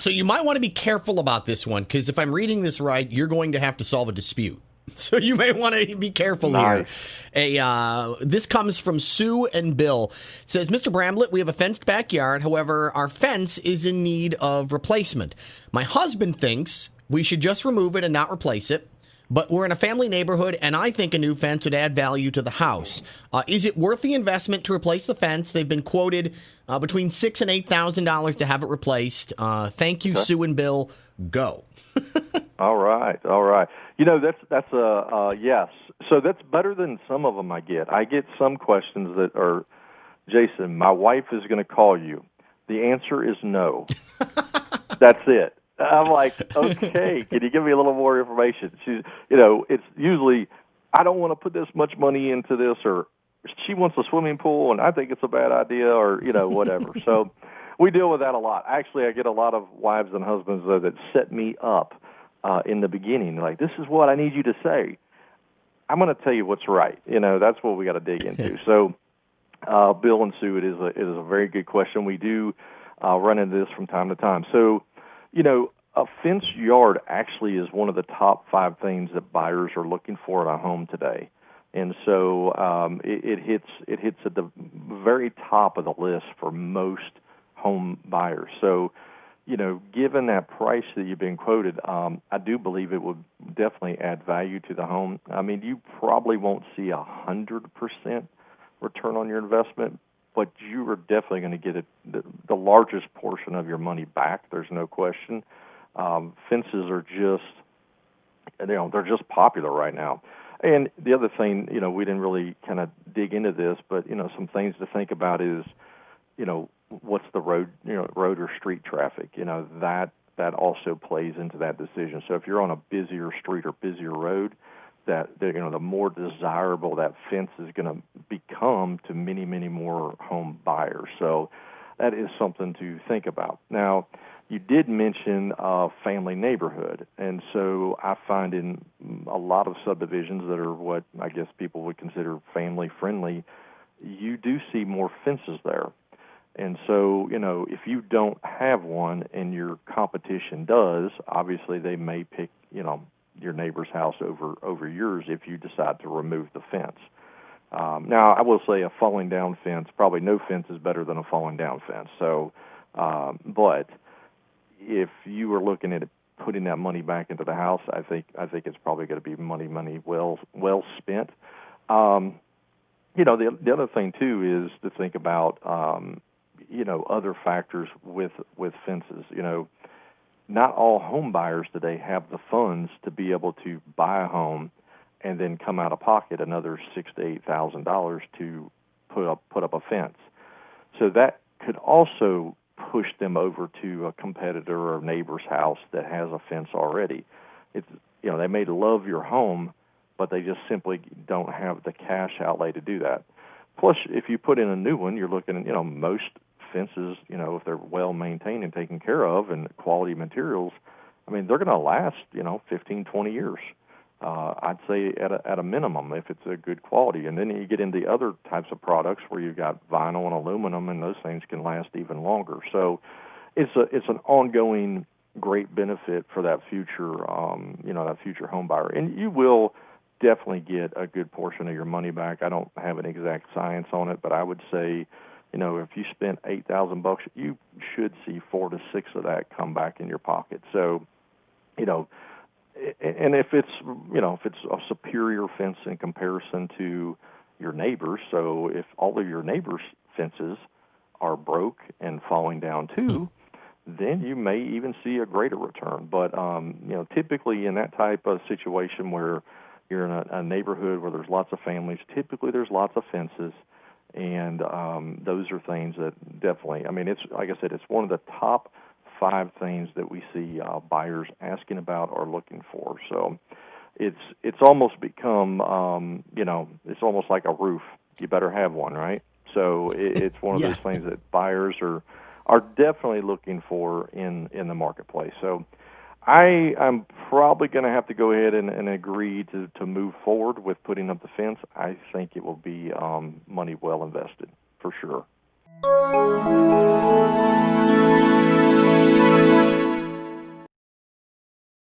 So you might want to be careful about this one, because if I'm reading this right, you're going to have to solve a dispute. So you may want to be careful here. This comes from Sue and Bill. It says, Mr. Bramblett, we have a fenced backyard. However, our fence is in need of replacement. My husband thinks we should just remove it and not replace it. But we're in a family neighborhood, and I think a new fence would add value to the house. Is it worth the investment to replace the fence? They've been quoted between $6,000 and $8,000 to have it replaced. Thank you, Sue and Bill. Go. All right. You know, that's a yes. So that's better than some of them I get. I get some questions that are, Jason, my wife is going to call you. The answer is no. That's it. I'm like, okay, can you give me a little more information? She's, it's usually, I don't want to put this much money into this, or she wants a swimming pool, and I think it's a bad idea, or, whatever. So we deal with that a lot. Actually, I get a lot of wives and husbands, though, that set me up in the beginning. Like, this is what I need you to say. I'm going to tell you what's right. That's what we got to dig into. So, Bill and Sue, it is a very good question. We do run into this from time to time. So, a fenced yard actually is one of the top 5 things that buyers are looking for in a home today. And so it hits at the very top of the list for most home buyers. So, given that price that you've been quoted, I do believe it would definitely add value to the home. I mean, you probably won't see 100% return on your investment, but you are definitely going to get the largest portion of your money back. There's no question. Fences are just, they're just popular right now. And the other thing, we didn't really kind of dig into this, but, some things to think about is, what's the road, road or street traffic, that also plays into that decision. So if you're on a busier street or busier road, the more desirable that fence is going to become to many, many more home buyers. So that is something to think about. Now, you did mention family neighborhood, and so I find in a lot of subdivisions that are what I guess people would consider family-friendly, you do see more fences there. And so, if you don't have one and your competition does, obviously they may pick, your neighbor's house over yours if you decide to remove the fence. Now, I will say a falling down fence, probably no fence is better than a falling down fence. So, but if you were looking at putting that money back into the house, I think it's probably going to be money well spent. The other thing too is to think about, other factors with fences. Not all home buyers today have the funds to be able to buy a home and then come out of pocket another $6,000 to $8,000 to put up a fence. So that could also push them over to a competitor or neighbor's house that has a fence already. It's they may love your home, but they just simply don't have the cash outlay to do that. Plus, if you put in a new one, you're looking at most fences, if they're well maintained and taken care of and quality materials, I mean, they're going to last, 15, 20 years. I'd say at a minimum if it's a good quality. And then you get into other types of products where you've got vinyl and aluminum, and those things can last even longer. So it's an ongoing great benefit for that future, that future home buyer. And you will definitely get a good portion of your money back. I don't have an exact science on it, but I would say, if you spent $8,000, you should see 4 to 6 of that come back in your pocket. So, and if it's a superior fence in comparison to your neighbors, so if all of your neighbors' fences are broke and falling down too, then you may even see a greater return. But, typically in that type of situation where you're in a neighborhood where there's lots of families, typically there's lots of fences. And those are things that definitely, it's like I said, it's one of the top 5 things that we see buyers asking about or looking for. So it's almost become, it's almost like a roof. You better have one, right? So it's one of those things that buyers are definitely looking for in the marketplace. So I'm probably going to have to go ahead and agree to move forward with putting up the fence. I think it will be money well invested, for sure.